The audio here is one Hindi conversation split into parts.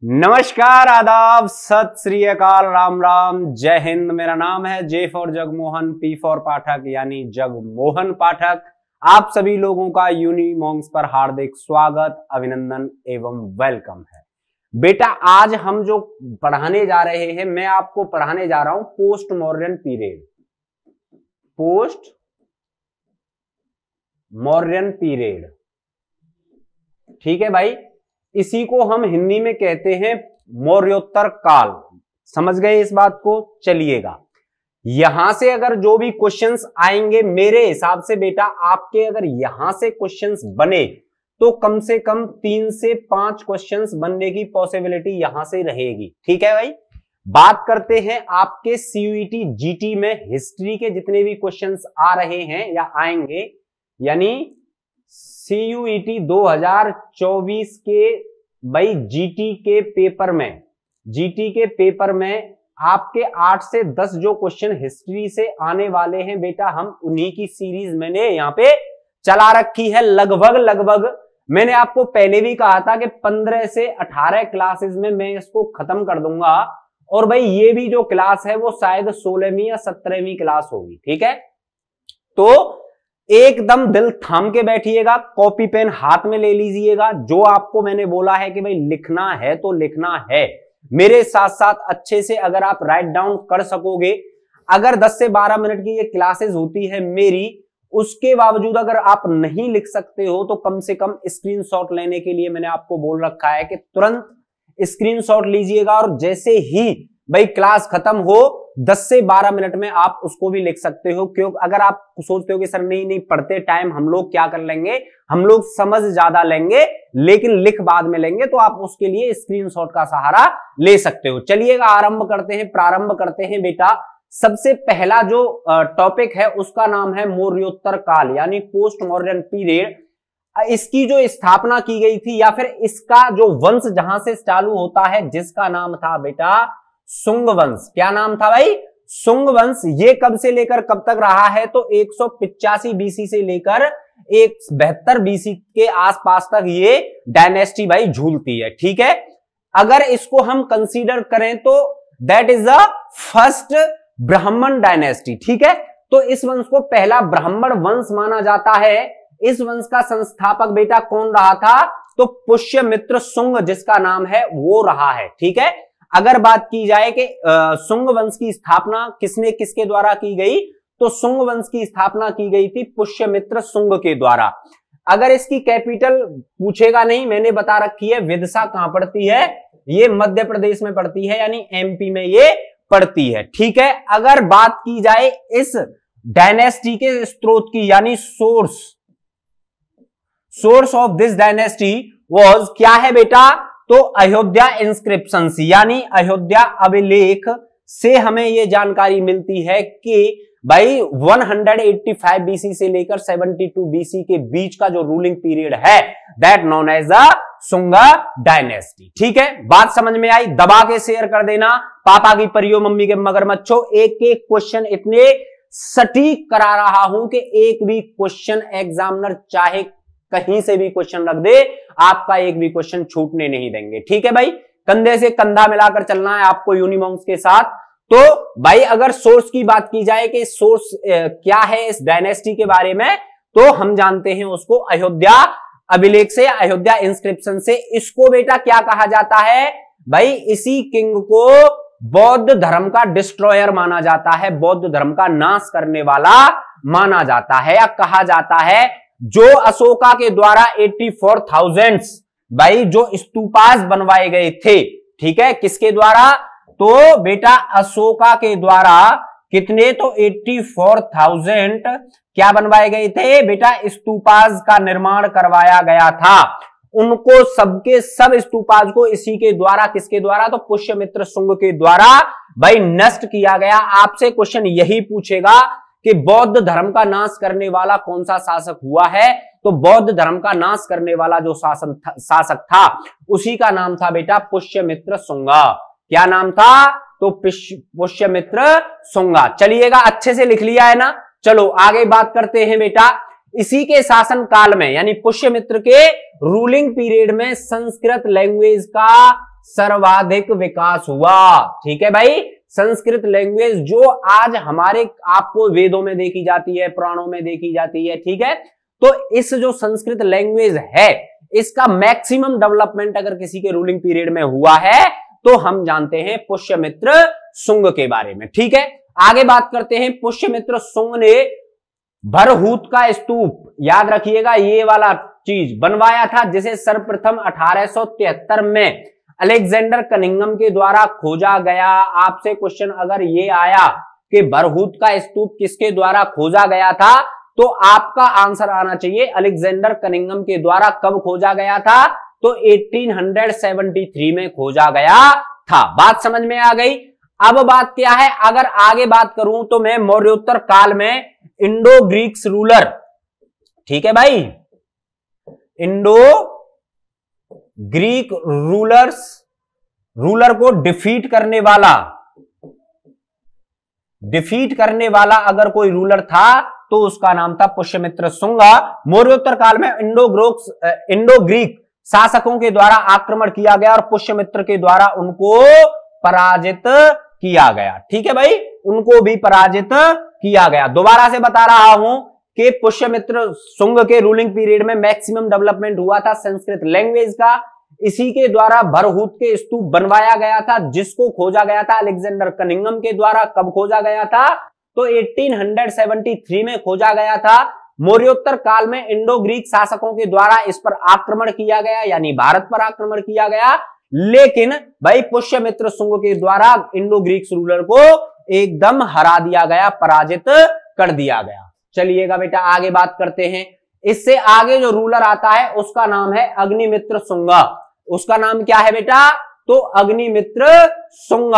नमस्कार, आदाब, सत श्री अकाल, राम राम, जय हिंद। मेरा नाम है J for Jagmohan, P for Pathak यानी जगमोहन पाठक। आप सभी लोगों का यूनिमॉन्क्स पर हार्दिक स्वागत, अभिनंदन एवं वेलकम है। बेटा, आज हम जो पढ़ाने जा रहे हैं, मैं आपको पढ़ाने जा रहा हूं post modern period. Post modern period, ठीक है भाई। इसी को हम हिंदी में कहते हैं मौर्योत्तर काल। समझ गए इस बात को? चलिएगा, यहां से अगर जो भी क्वेश्चंस आएंगे, मेरे हिसाब से बेटा आपके अगर यहां से क्वेश्चंस बने तो कम से कम 3 से 5 क्वेश्चंस बनने की पॉसिबिलिटी यहां से रहेगी। ठीक है भाई। बात करते हैं आपके सीयूईटी जीटी में हिस्ट्री के जितने भी क्वेश्चंस आ रहे हैं या आएंगे, यानी सीयूईटी 2024 के भाई जीटी के पेपर में आपके 8 से 10 जो क्वेश्चन हिस्ट्री से आने वाले हैं बेटा, हम उन्हीं की सीरीज मैंने यहां पे चला रखी है। लगभग मैंने आपको पहले भी कहा था कि 15 से 18 क्लासेस में मैं इसको खत्म कर दूंगा। और भाई ये भी जो क्लास है वो शायद 16वीं या 17वीं क्लास होगी। ठीक है, तो एकदम दिल थाम के बैठिएगा, कॉपी पेन हाथ में ले लीजिएगा। जो आपको मैंने बोला है कि भाई लिखना है तो लिखना है, मेरे साथ साथ अच्छे से अगर आप राइट डाउन कर सकोगे। अगर 10 से 12 मिनट की ये क्लासेस होती है मेरी, उसके बावजूद अगर आप नहीं लिख सकते हो तो कम से कम स्क्रीनशॉट लेने के लिए मैंने आपको बोल रखा है कि तुरंत स्क्रीनशॉट लीजिएगा। और जैसे ही भाई क्लास खत्म हो 10 से 12 मिनट में आप उसको भी लिख सकते हो। क्योंकि अगर आप सोचते हो कि सर नहीं पढ़ते टाइम हम लोग क्या कर लेंगे, हम लोग समझ ज्यादा लेंगे लेकिन लिख बाद में लेंगे, तो आप उसके लिए स्क्रीनशॉट का सहारा ले सकते हो। चलिएगा, प्रारंभ करते हैं बेटा। सबसे पहला जो टॉपिक है उसका नाम है मौर्योत्तर काल यानी पोस्ट मॉडर्न पीरियड। इसकी जो स्थापना की गई थी या फिर इसका जो वंश जहां से चालू होता है, जिसका नाम था बेटा शुंग वंश। क्या नाम था भाई? शुंग वंश। ये कब से लेकर कब तक रहा है? तो 185 बीसी से लेकर 172 बीसी के आसपास तक ये डायनेस्टी भाई झूलती है। ठीक है, अगर इसको हम कंसीडर करें तो दैट इज द फर्स्ट ब्राह्मण डायनेस्टी। ठीक है, तो इस वंश को पहला ब्राह्मण वंश माना जाता है। इस वंश का संस्थापक बेटा कौन रहा था? तो पुष्यमित्र शुंग जिसका नाम है वो रहा है। ठीक है, अगर बात की जाए कि शुंग वंश की स्थापना किसके द्वारा की गई, तो शुंग वंश की स्थापना की गई थी पुष्यमित्र शुंग के द्वारा। अगर इसकी कैपिटल पूछेगा नहीं, मैंने बता रखी है विदिशा कहां पड़ती है, ये मध्य प्रदेश में पड़ती है, यानी एमपी में ये पड़ती है। ठीक है, अगर बात की जाए इस डायनेस्टी के स्रोत की, यानी source of this dynasty was क्या है बेटा, तो अयोध्या इंस्क्रिप्शंस यानी अयोध्या अभिलेख से हमें यह जानकारी मिलती है कि भाई 185 बीसी से लेकर 72 बीसी के बीच का जो रूलिंग पीरियड है that known as the Shunga dynasty. ठीक है, बात समझ में आई? दबा के शेयर कर देना। पापा की परियो मम्मी के मगरमच्छो, एक एक क्वेश्चन इतने सटीक करा रहा हूं कि एक भी क्वेश्चन एग्जामिनर चाहे कहीं से भी क्वेश्चन रख दे, आपका एक भी क्वेश्चन छूटने नहीं देंगे। ठीक है भाई, कंधे से कंधा मिलाकर चलना है आपको यूनिमॉन्क्स के साथ। तो भाई अगर सोर्स की बात की जाए कि सोर्स क्या है इस डायनेस्टी के बारे में, तो हम जानते हैं उसको अयोध्या अभिलेख से, अयोध्या इंस्क्रिप्शन से। इसको बेटा क्या कहा जाता है भाई? इसी किंग को बौद्ध धर्म का डिस्ट्रॉयर माना जाता है, बौद्ध धर्म का नाश करने वाला माना जाता है, या कहा जाता है जो अशोका के द्वारा 84,000 भाई जो स्तूपास बनवाए गए थे। ठीक है, किसके द्वारा? तो बेटा अशोका के द्वारा कितने? तो 84,000 क्या बनवाए गए थे बेटा? स्तूपास का निर्माण करवाया गया था। उनको सबके सब स्तूपास को इसी के द्वारा, किसके द्वारा? तो पुष्यमित्र शुंग के द्वारा भाई नष्ट किया गया। आपसे क्वेश्चन यही पूछेगा कि बौद्ध धर्म का नाश करने वाला कौन सा शासक हुआ है, तो बौद्ध धर्म का नाश करने वाला जो शासक था उसी का नाम था बेटा पुष्यमित्र शुंगा। क्या नाम था? तो पुष्यमित्र शुंगा। चलिएगा, अच्छे से लिख लिया है ना। चलो आगे बात करते हैं बेटा। इसी के शासन काल में यानी पुष्यमित्र के रूलिंग पीरियड में संस्कृत लैंग्वेज का सर्वाधिक विकास हुआ। ठीक है भाई, संस्कृत लैंग्वेज जो आज हमारे आपको वेदों में देखी जाती है, पुराणों में देखी जाती है। ठीक है, तो इस जो संस्कृत लैंग्वेज है इसका मैक्सिमम डेवलपमेंट अगर किसी के रूलिंग पीरियड में हुआ है तो हम जानते हैं पुष्यमित्र शुंग के बारे में। ठीक है, आगे बात करते हैं। पुष्यमित्र शुंग ने भरहूत का स्तूप, याद रखिएगा ये वाला चीज बनवाया था, जिसे सर्वप्रथम 1873 में अलेक्जेंडर कनिंघम के द्वारा खोजा गया। आपसे क्वेश्चन अगर ये आया कि भरहूत का स्तूप किसके द्वारा खोजा गया था, तो आपका आंसर आना चाहिए अलेक्जेंडर कनिंघम के द्वारा। कब खोजा गया था? तो 1873 में खोजा गया था। बात समझ में आ गई। अब बात क्या है, अगर आगे बात करूं तो मैं मौर्योत्तर काल में इंडो ग्रीक्स रूलर, ठीक है भाई, इंडो ग्रीक रूलर को डिफीट करने वाला अगर कोई रूलर था तो उसका नाम था पुष्यमित्र शुंग। मौर्योत्तर काल में इंडो ग्रीक शासकों के द्वारा आक्रमण किया गया और पुष्यमित्र के द्वारा उनको पराजित किया गया। ठीक है भाई, उनको भी पराजित किया गया। दोबारा से बता रहा हूं कि पुष्यमित्र शुंग के रूलिंग पीरियड में मैक्सिमम डेवलपमेंट हुआ था संस्कृत लैंग्वेज का। इसी के द्वारा भरहूत के स्तूप बनवाया गया था, जिसको खोजा गया था अलेक्जेंडर कनिंघम के द्वारा। कब खोजा गया था? तो 1873 में खोजा गया था। मौर्योत्तर काल में इंडो ग्रीक शासकों के द्वारा इस पर आक्रमण किया गया, यानी भारत पर आक्रमण किया गया। लेकिन भाई पुष्यमित्र शुंग के द्वारा इंडो ग्रीक रूलर को एकदम हरा दिया गया, पराजित कर दिया गया। चलिएगा बेटा आगे बात करते हैं। इससे आगे जो रूलर आता है उसका नाम है अग्निमित्र शुंग। उसका नाम क्या है बेटा? तो अग्निमित्र शुंग।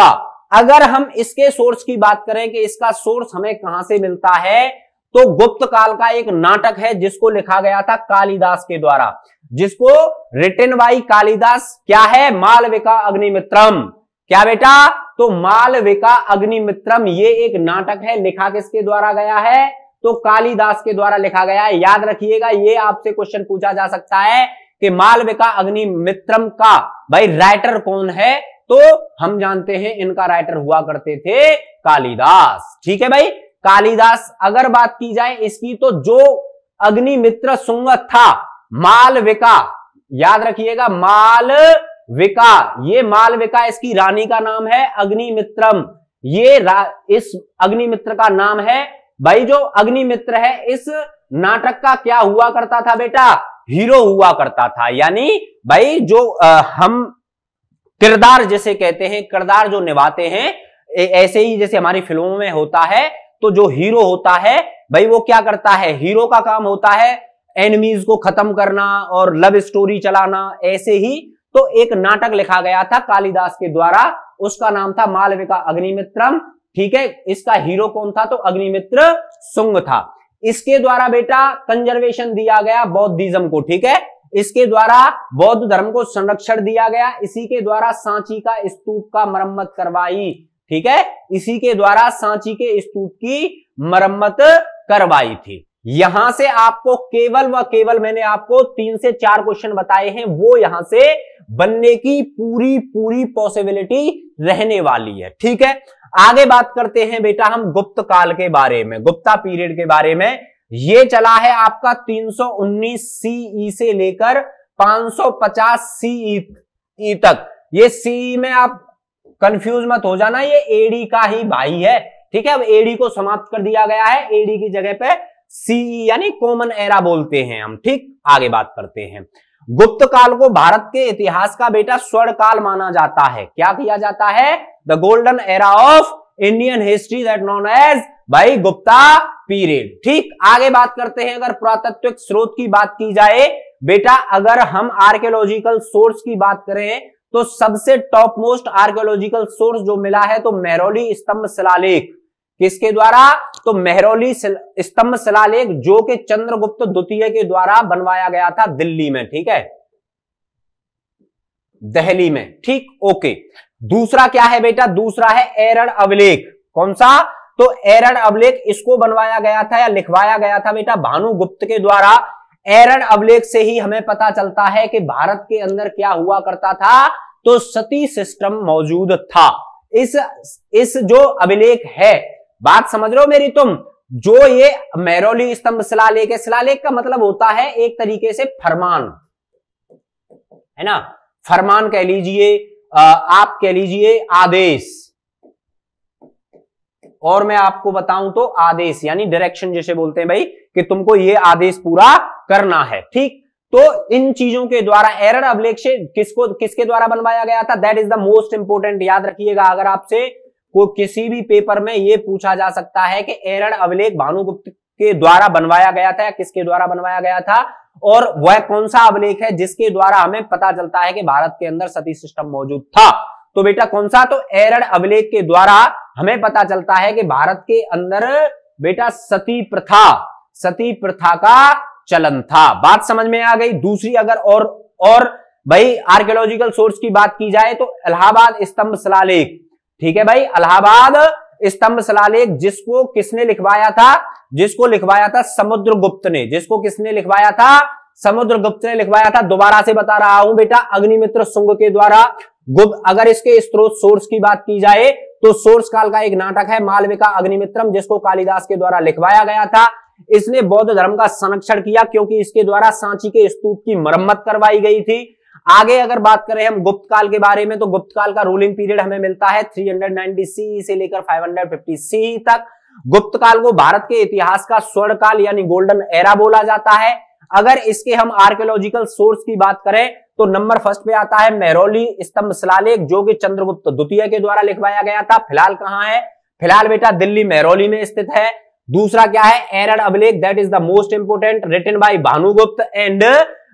अगर हम इसके सोर्स की बात करें कि इसका सोर्स हमें कहां से मिलता है, तो गुप्त काल का एक नाटक है जिसको लिखा गया था कालिदास के द्वारा, जिसको रिटन बाई कालिदास। क्या है? मालविका अग्निमित्रम। क्या बेटा? तो मालविका अग्निमित्रम ये एक नाटक है। लिखा किसके द्वारा गया है? तो कालिदास के द्वारा लिखा गया है। याद रखिएगा, ये आपसे क्वेश्चन पूछा जा सकता है कि मालविका अग्निमित्रम का भाई राइटर कौन है, तो हम जानते हैं इनका राइटर हुआ करते थे कालिदास। ठीक है भाई, कालिदास। अगर बात की जाए इसकी, तो जो अग्निमित्र शुंग था, मालविका, याद रखिएगा मालविका, ये मालविका इसकी रानी का नाम है अग्निमित्रम। ये इस अग्निमित्र का नाम है। भाई जो अग्निमित्र है इस नाटक का क्या हुआ करता था बेटा? हीरो हुआ करता था। यानी भाई जो हम किरदार जैसे कहते हैं, किरदार जो निभाते हैं, ऐसे ही जैसे हमारी फिल्मों में होता है, तो जो हीरो होता है भाई वो क्या करता है? हीरो का काम होता है एनिमीज को खत्म करना और लव स्टोरी चलाना। ऐसे ही तो एक नाटक लिखा गया था कालिदास के द्वारा, उसका नाम था मालविका अग्निमित्रम। ठीक है, इसका हीरो कौन था? तो अग्निमित्र शुंग था। इसके द्वारा बेटा कंजर्वेशन दिया गया बौद्धिज्म को। ठीक है, इसके द्वारा बौद्ध धर्म को संरक्षण दिया गया। इसी के द्वारा सांची का स्तूप का मरम्मत करवाई। ठीक है, इसी के द्वारा सांची के स्तूप की मरम्मत करवाई थी। यहां से आपको केवल व केवल मैंने आपको 3 से 4 क्वेश्चन बताए हैं, वो यहां से बनने की पूरी पॉसिबिलिटी रहने वाली है। ठीक है, आगे बात करते हैं बेटा हम गुप्त काल के बारे में, गुप्ता पीरियड के बारे में। ये चला है आपका 319 सीई से लेकर 550 सीई तक। ये सीई में आप कंफ्यूज मत हो जाना, ये एडी का ही भाई है। ठीक है, अब एडी को समाप्त कर दिया गया है, एडी की जगह पे सीई यानी कॉमन एरा बोलते हैं हम। ठीक, आगे बात करते हैं। गुप्त काल को भारत के इतिहास का बेटा स्वर्ण काल माना जाता है। क्या किया जाता है? The golden era of Indian history that known as भाई गुप्ता पीरियड। ठीक, आगे बात करते हैं। अगर पुरातत्विक स्रोत की बात की जाए बेटा, अगर हम आर्कियोलॉजिकल सोर्स की बात करें तो सबसे टॉप मोस्ट आर्कियोलॉजिकल सोर्स जो मिला है तो मेहरौली स्तंभ शिलालेख। किसके द्वारा? तो मेहरौली स्तंभ शिलालेख, जो कि चंद्रगुप्त द्वितीय के द्वारा बनवाया गया था दिल्ली में। ठीक है, दिल्ली में। ठीक, ओके। दूसरा क्या है बेटा? दूसरा है एरड़ अभिलेख। कौन सा? तो एरर अभिलेख इसको बनवाया गया था या लिखवाया गया था बेटा भानुगुप्त के द्वारा। एरर अभिलेख से ही हमें पता चलता है कि भारत के अंदर क्या हुआ करता था, तो सती सिस्टम मौजूद था। इस जो अभिलेख है, बात समझ रहे हो मेरी तुम, जो ये मेहरौली स्तंभ शिलालेख है, शिलालेख का मतलब होता है एक तरीके से फरमान, है ना, फरमान कह लीजिए, आप कह लीजिए आदेश, और मैं आपको बताऊं तो आदेश यानी डायरेक्शन जैसे बोलते हैं भाई कि तुमको ये आदेश पूरा करना है, ठीक। तो इन चीजों के द्वारा एरर अभिलेख से किसके द्वारा बनवाया गया था, that is the most important. याद रखिएगा, अगर आपसे को किसी भी पेपर में ये पूछा जा सकता है कि एरर अभिलेख भानुगुप्त के द्वारा बनवाया गया था या किसके द्वारा बनवाया गया था, और वह कौन सा अभिलेख है जिसके द्वारा हमें पता चलता है कि भारत के अंदर सती सिस्टम मौजूद था, तो बेटा कौन सा, तो एरर अभिलेख के द्वारा हमें पता चलता है कि भारत के अंदर बेटा सती प्रथा का चलन था। बात समझ में आ गई। दूसरी अगर और भाई आर्कियोलॉजिकल सोर्स की बात की जाए तो इलाहाबाद स्तंभ शिलालेख, ठीक है भाई, इलाहाबाद स्तंभ शिलालेख जिसको किसने लिखवाया था, जिसको लिखवाया था समुद्रगुप्त ने, जिसको किसने लिखवाया था, समुद्रगुप्त ने लिखवाया था। दोबारा से बता रहा हूं बेटा, अग्निमित्र शुंग के द्वारा। अगर इसके स्रोत सोर्स की बात की जाए तो सोर्स काल का एक नाटक है मालविका अग्निमित्रम, जिसको कालिदास के द्वारा लिखवाया गया था। इसने बौद्ध धर्म का संरक्षण किया क्योंकि इसके द्वारा सांची के स्तूप की मरम्मत करवाई गई थी। आगे अगर बात करें हम गुप्त काल के बारे में, तो गुप्त काल का रूलिंग पीरियड हमें मिलता है 390 CE से लेकर 550 CE तक। गुप्त काल को भारत के इतिहास का स्वर्ण काल यानी गोल्डन एरा बोला जाता है। अगर इसके हम आर्कियोलॉजिकल सोर्स की बात करें तो नंबर फर्स्ट पे आता है मेहरौली स्तंभ शिलालेख, जो कि चंद्रगुप्त द्वितीय के द्वारा लिखवाया गया था। फिलहाल कहां है, फिलहाल बेटा दिल्ली मेहरौली में स्थित है। दूसरा क्या है, एरर अभिलेख, that is the most important, written by Bhanugupta. And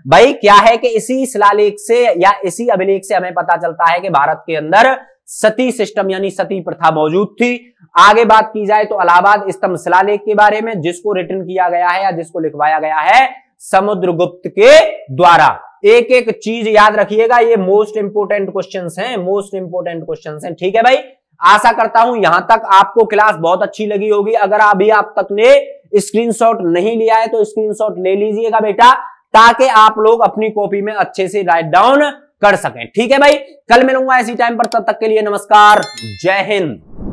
भाई क्या है कि इसी शिलालेख से या इसी अभिलेख से हमें पता चलता है कि भारत के अंदर सती सिस्टम यानी सती प्रथा मौजूद थी। आगे बात की जाए तो इलाहाबाद स्तंभ शिलालेख के बारे में, जिसको रिटन किया गया है या जिसको लिखवाया गया है समुद्रगुप्त के द्वारा। एक एक चीज याद रखिएगा, ये मोस्ट इंपोर्टेंट क्वेश्चंस हैं, मोस्ट इंपोर्टेंट क्वेश्चंस हैं, ठीक है भाई। आशा करता हूं यहां तक आपको क्लास बहुत अच्छी लगी होगी। अगर अभी आप तक ने स्क्रीनशॉट नहीं लिया है तो स्क्रीनशॉट ले लीजिएगा बेटा, ताकि आप लोग अपनी कॉपी में अच्छे से राइट डाउन कर सकें, ठीक है भाई। कल मिलूंगा इसी टाइम पर, तब तक के लिए नमस्कार, जय हिंद।